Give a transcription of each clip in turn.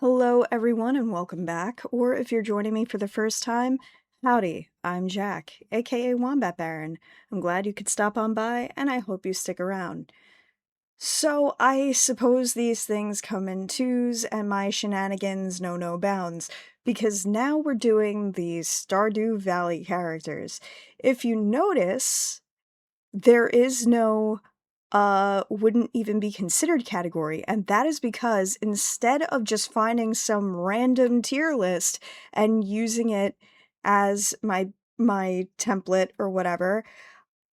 Hello, everyone, and welcome back. Or if you're joining me for the first time, howdy, I'm Jack, aka Wombat Baron. I'm glad you could stop on by, and I hope you stick around. So, I suppose these things come in twos, and my shenanigans know no bounds, because now we're doing the Stardew Valley characters. If you notice, there is no wouldn't even be considered category, and that is because instead of just finding some random tier list and using it as my template or whatever,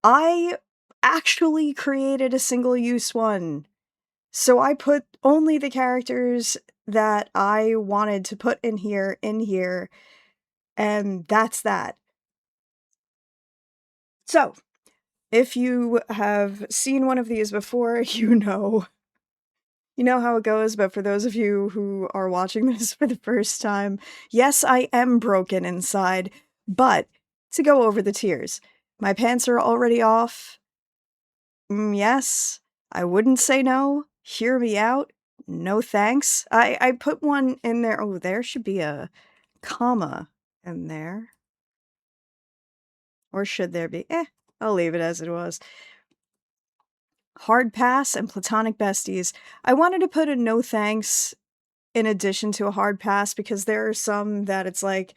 I actually created a single use one. So I put only the characters that I wanted to put in here, and that's that. So, if you have seen one of these before, you know how it goes, but for those of you who are watching this for the first time, yes, I am broken inside, but to go over the tiers, my pants are already off. Yes, I wouldn't say no. Hear me out. No thanks. I put one in there. Oh, there should be a comma in there. Or should there be? I'll leave it as it was. Hard pass and platonic besties. I wanted to put a no thanks in addition to a hard pass because there are some that it's like,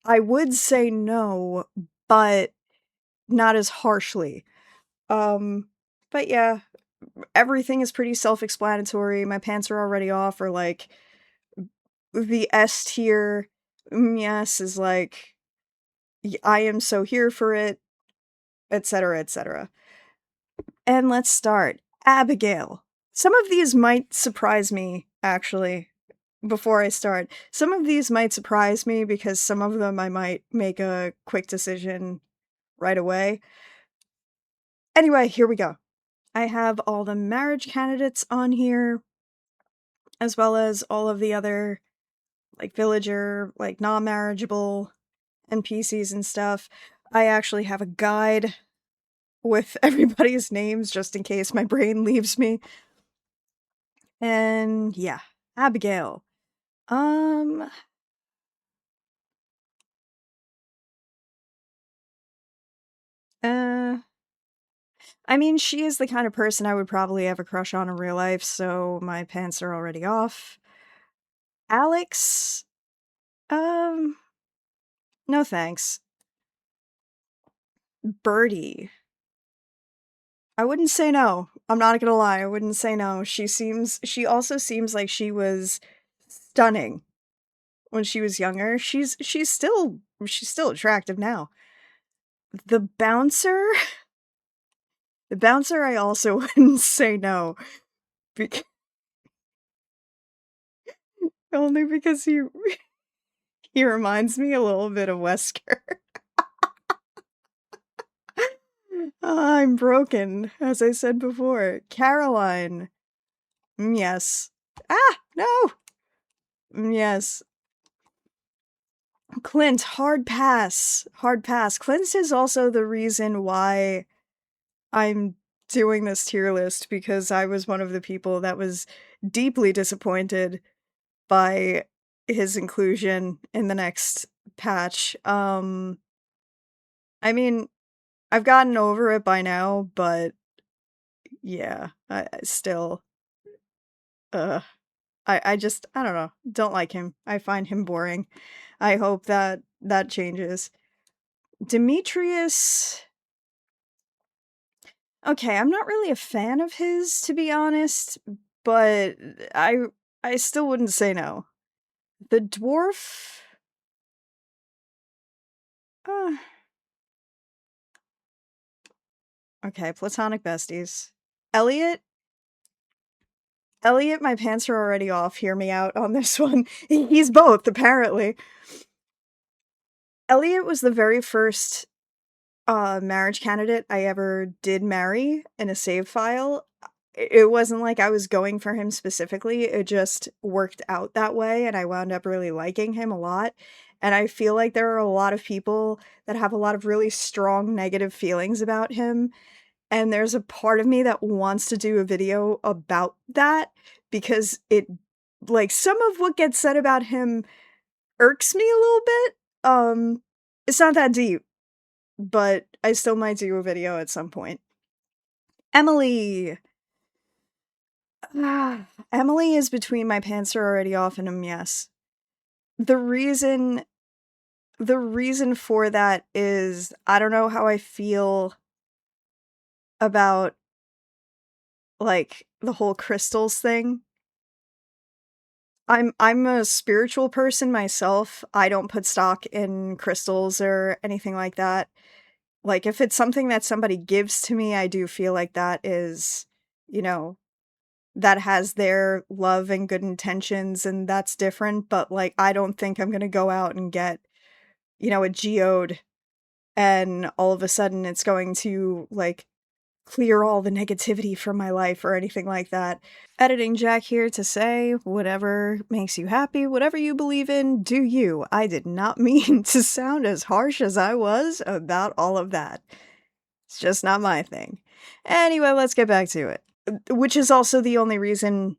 I would say no, but not as harshly. But yeah, everything is pretty self-explanatory. My pants are already off, or like, the S tier, yes, is like, I am so here for it, etc., etc. And let's start. Abigail. Some of these might surprise me, actually, before I start. Some of these might surprise me because some of them I might make a quick decision right away. Anyway, here we go. I have all the marriage candidates on here, as well as all of the other, like, villager, like, non-marriageable NPCs and stuff. I actually have a guide with everybody's names just in case my brain leaves me. And yeah, Abigail. Um, uh, I mean, she is the kind of person I would probably have a crush on in real life, so my pants are already off. Alex? Um, no thanks. Birdie. I wouldn't say no. I'm not gonna lie, I wouldn't say no. She also seems like she was stunning when she was younger. She's still attractive now. The bouncer? The bouncer I also wouldn't say no. Bec only because he reminds me a little bit of Wesker. I'm broken, as I said before. Caroline. Yes. Ah! No! Yes. Clint, hard pass. Hard pass. Clint is also the reason why I'm doing this tier list, because I was one of the people that was deeply disappointed by his inclusion in the next patch. I mean, I've gotten over it by now, but yeah, I still, ugh. I don't know, don't like him. I find him boring. I hope that that changes. Demetrius. Okay, I'm not really a fan of his, to be honest, but I still wouldn't say no. The dwarf. Uh, okay, platonic besties. Elliot. Elliot, my pants are already off. Hear me out on this one. He's both, apparently. Elliot was the very first marriage candidate I ever did marry in a save file. It wasn't like I was going for him specifically, it just worked out that way, and I wound up really liking him a lot. And I feel like there are a lot of people that have a lot of really strong negative feelings about him, and there's a part of me that wants to do a video about that, because it like, some of what gets said about him irks me a little bit. It's not that deep, but I still might do a video at some point. Emily! Emily is between my pants are already off and yes. The reason the reason for that is I don't know how I feel about, like, the whole crystals thing. I'm a spiritual person myself. I don't put stock in crystals or anything like that. Like, if it's something that somebody gives to me, I do feel like that is, you know, that has their love and good intentions, and that's different, but, like, I don't think I'm gonna go out and get, a geode, and all of a sudden it's going to, like, clear all the negativity from my life or anything like that. Editing Jack here to say, whatever makes you happy, whatever you believe in, do you. I did not mean to sound as harsh as I was about all of that. It's just not my thing. Anyway, let's get back to it. Which is also the only reason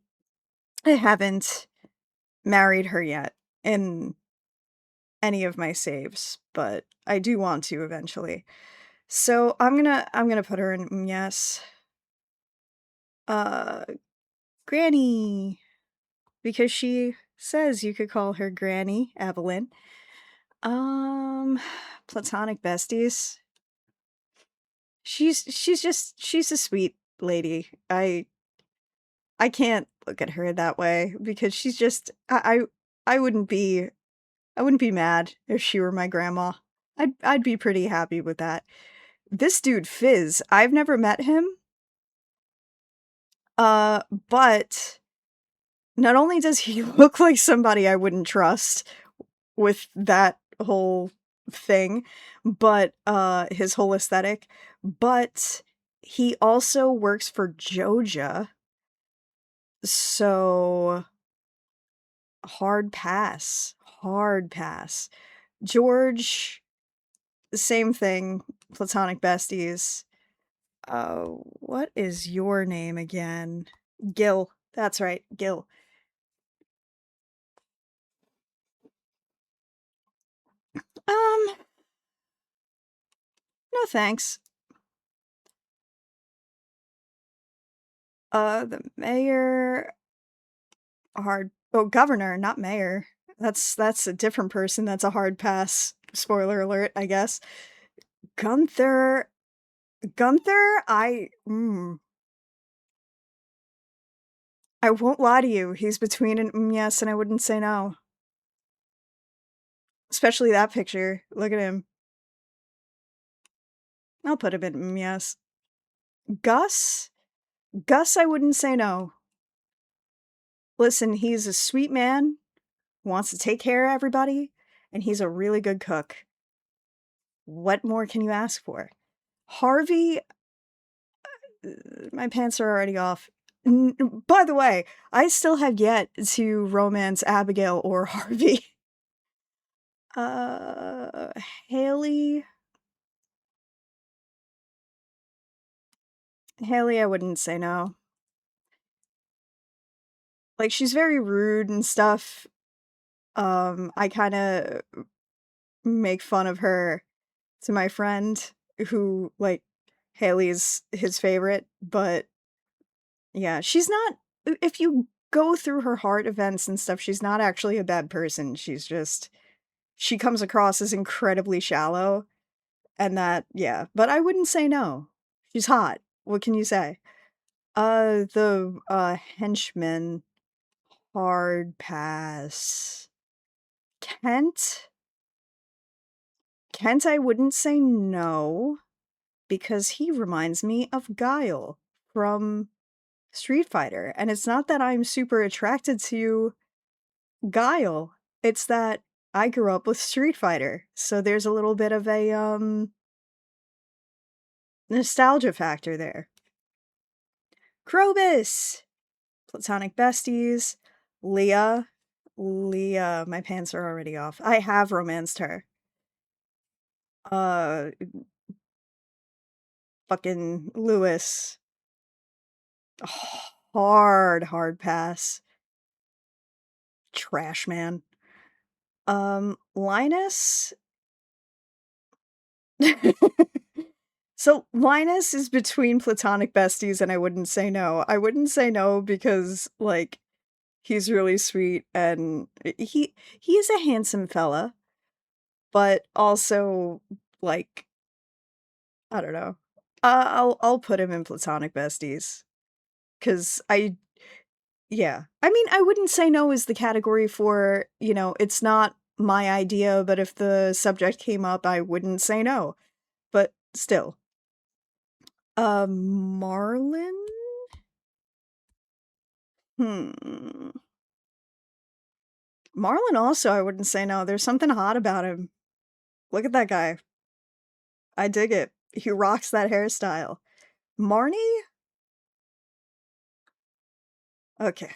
I haven't married her yet in any of my saves, but I do want to eventually. So I'm gonna put her in yes. Uh Granny, because she says you could call her Granny, Evelyn. Um, platonic besties. She's a sweet lady. I can't look at her that way because she's just I wouldn't be mad if she were my grandma. I'd be pretty happy with that. This dude Fizz, I've never met him. But not only does he look like somebody I wouldn't trust with that whole thing, but his whole aesthetic, but he also works for Joja. So hard pass. Hard pass. George, same thing, platonic besties. What is your name again? Gil. That's right, Gil. Um, no thanks. The mayor, governor, not mayor. That's a different person. That's a hard pass. Spoiler alert, I guess. Gunther, I won't lie to you. He's between an yes and I wouldn't say no. Especially that picture. Look at him. I'll put him in yes. Gus, I wouldn't say no. Listen, he's a sweet man, wants to take care of everybody, and he's a really good cook. What more can you ask for? Harvey, my pants are already off. By the way, I still have yet to romance Abigail or Harvey. Uh, Haley. Haley, I wouldn't say no. Like, she's very rude and stuff. I kind of make fun of her to my friend who, like, Haley's his favorite, but yeah, she's not, if you go through her heart events and stuff, she's not actually a bad person. She's just, she comes across as incredibly shallow, and that, yeah, but I wouldn't say no. She's hot. What can you say? The henchman, hard pass. Kent? Kent, I wouldn't say no, because he reminds me of Guile from Street Fighter, and it's not that I'm super attracted to Guile, it's that I grew up with Street Fighter, so there's a little bit of a, nostalgia factor there. Krobus! Platonic besties. Leah. Leah, my pants are already off. I have romanced her. Uh, fucking Lewis. Hard pass. Trash man. Linus. So Linus is between platonic besties, and I wouldn't say no. I wouldn't say no because, like, he's really sweet and he is a handsome fella, but also, like, I don't know. I'll put him in platonic besties because yeah. I mean, I wouldn't say no is the category for, it's not my idea, but if the subject came up, I wouldn't say no. But still. Marlin? Hmm. Marlin also, I wouldn't say no. There's something hot about him. Look at that guy. I dig it. He rocks that hairstyle. Marnie? Okay.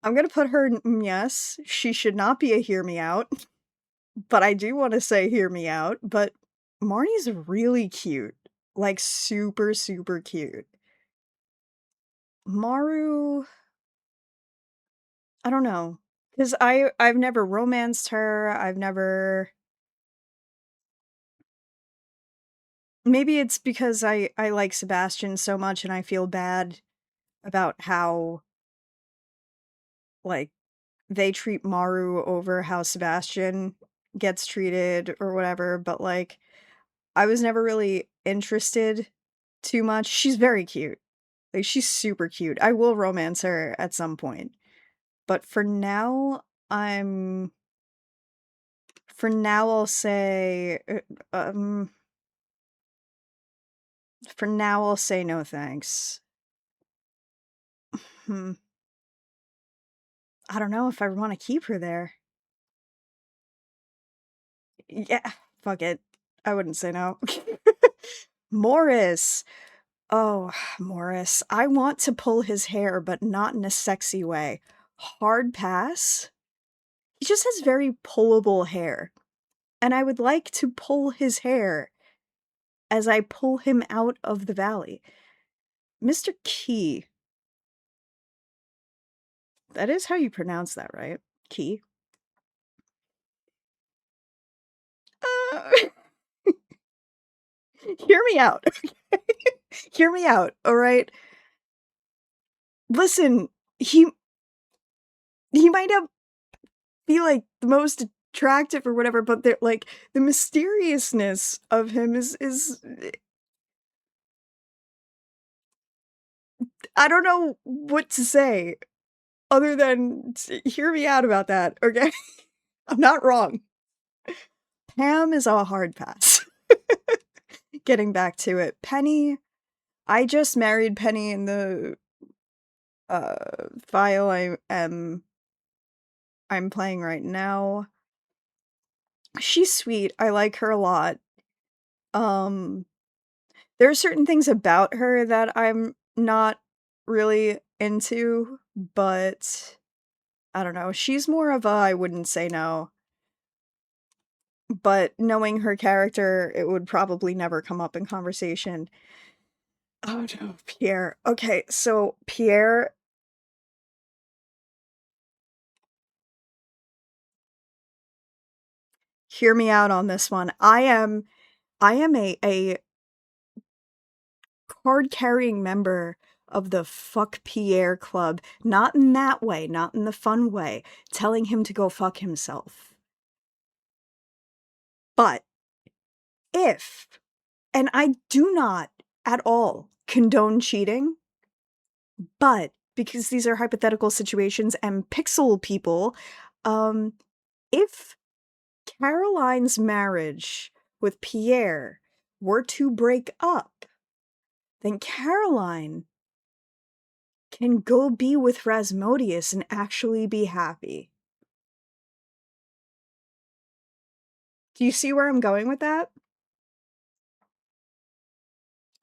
I'm gonna put her in yes. She should not be a hear me out, but I do want to say hear me out. But Marnie's really cute. Like, super, super cute. Maru, I don't know. Because I've never romanced her. I've never. Maybe it's because I like Sebastian so much and I feel bad about how, like, they treat Maru over how Sebastian gets treated or whatever, but, like, I was never really interested too much. She's very cute. Like, she's super cute. I will romance her at some point. But I'm for now I'll say for now I'll say no thanks. Hmm. I don't know if I want to keep her there. Yeah, fuck it. I wouldn't say no. Morris. Oh, Morris. I want to pull his hair, but not in a sexy way. Hard pass? He just has very pullable hair. And I would like to pull his hair as I pull him out of the valley. Mr. Key. That is how you pronounce that, right? Key. Uh, hear me out. Hear me out, all right? Listen, he might not be like the most attractive or whatever, but they're like the mysteriousness of him is I don't know what to say other than hear me out about that, okay? I'm not wrong. Pam is a hard pass. Getting back to it. Penny, I just married Penny in the file I'm playing right now. She's sweet. I like her a lot. Um there are certain things about her that I'm not really into, but I don't know. She's more of a I wouldn't say no. But knowing her character, it would probably never come up in conversation. Oh no, Pierre. Okay, so Pierre, hear me out on this one. I am a card carrying member of the Fuck Pierre Club. Not in that way, not in the fun way, telling him to go fuck himself. But if, and I do not at all condone cheating, but because these are hypothetical situations and pixel people, um, if Caroline's marriage with Pierre were to break up, then Caroline can go be with Rasmodius and actually be happy. Do you see where I'm going with that?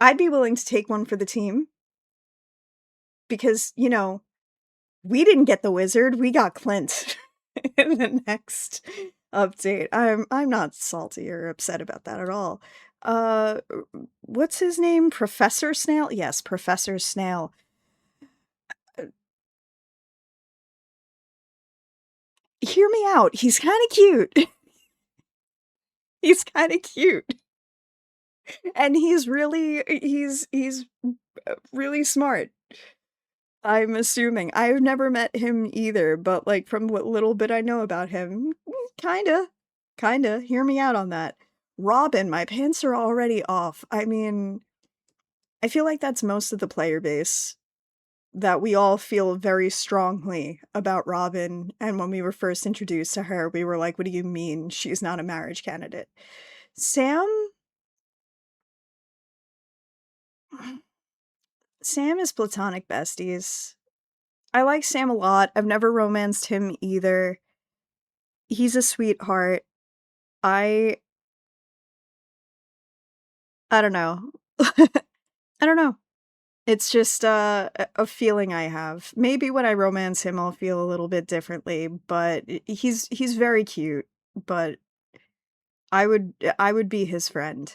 I'd be willing to take one for the team because, we didn't get the wizard, we got Clint in the next update. I'm not salty or upset about that at all. Uh what's his name? Professor Snail? Yes, Professor Snail. hear me out. He's kind of cute. He's kind of cute. And he's really smart. I'm assuming. I've never met him either, but, like, from what little bit I know about him, kinda. Kinda. Hear me out on that. Robin, my pants are already off. I mean, I feel like that's most of the player base, that we all feel very strongly about Robin, and when we were first introduced to her, we were like, "What do you mean she's not a marriage candidate?" Sam Sam is platonic besties. I like Sam a lot. I've never romanced him either. He's a sweetheart. I I don't know. I don't know. It's just, a feeling I have. Maybe when I romance him, I'll feel a little bit differently, but he's very cute, but I would be his friend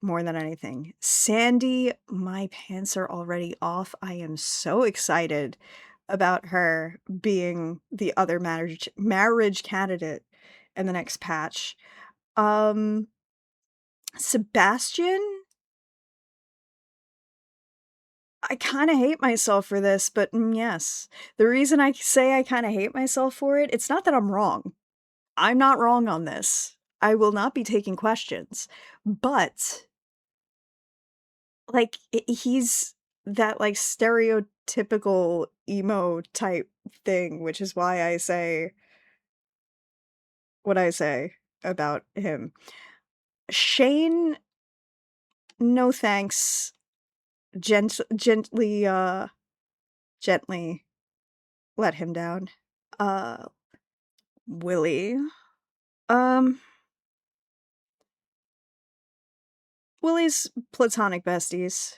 more than anything. Sandy, my pants are already off. I am so excited about her being the other marriage candidate in the next patch. Um, Sebastian, I kinda hate myself for this, but, yes. The reason I say I kinda hate myself for it, it's not that I'm wrong. I'm not wrong on this. I will not be taking questions. But, like, he's that, like, stereotypical emo type thing, which is why I say what I say about him. Shane, no thanks. Gently, gently let him down. Uh, Willie. Um, Willie's platonic besties.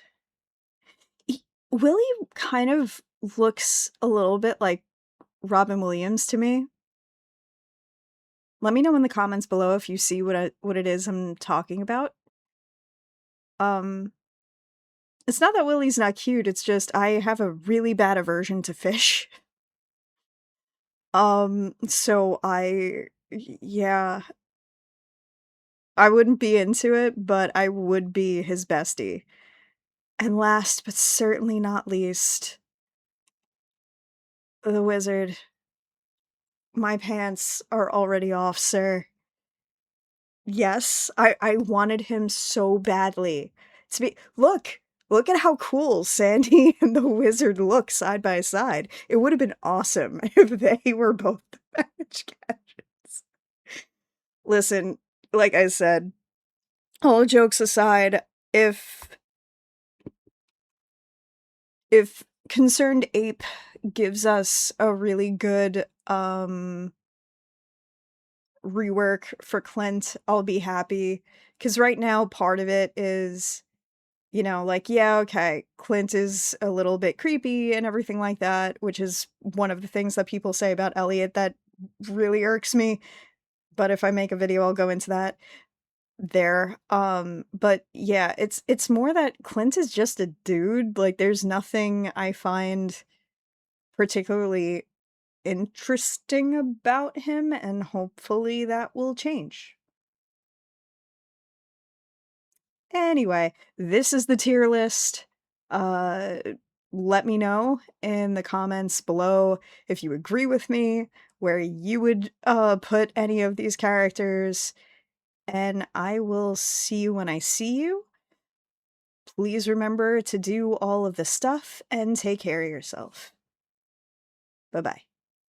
Willie kind of looks a little bit like Robin Williams to me. Let me know in the comments below if you see what it is I'm talking about. Um, it's not that Willie's not cute, it's just I have a really bad aversion to fish. So yeah, I wouldn't be into it, but I would be his bestie. And last but certainly not least, the wizard. My pants are already off, sir. Yes, I wanted him so badly to be look at how cool Sandy and the wizard look side by side. It would have been awesome if they were both the match catchers. Listen, like I said, all jokes aside, if Concerned Ape gives us a really good rework for Clint, I'll be happy. Because right now, part of it is, you know, like, yeah, okay, Clint is a little bit creepy and everything like that, which is one of the things that people say about Elliot that really irks me. But if I make a video, I'll go into that there. But yeah, it's more that Clint is just a dude. Like, there's nothing I find particularly interesting about him, and hopefully that will change. Anyway, this is the tier list. Uh, let me know in the comments below if you agree with me, where you would put any of these characters, and I will see you when I see you. Please remember to do all of the stuff and take care of yourself. Bye-bye.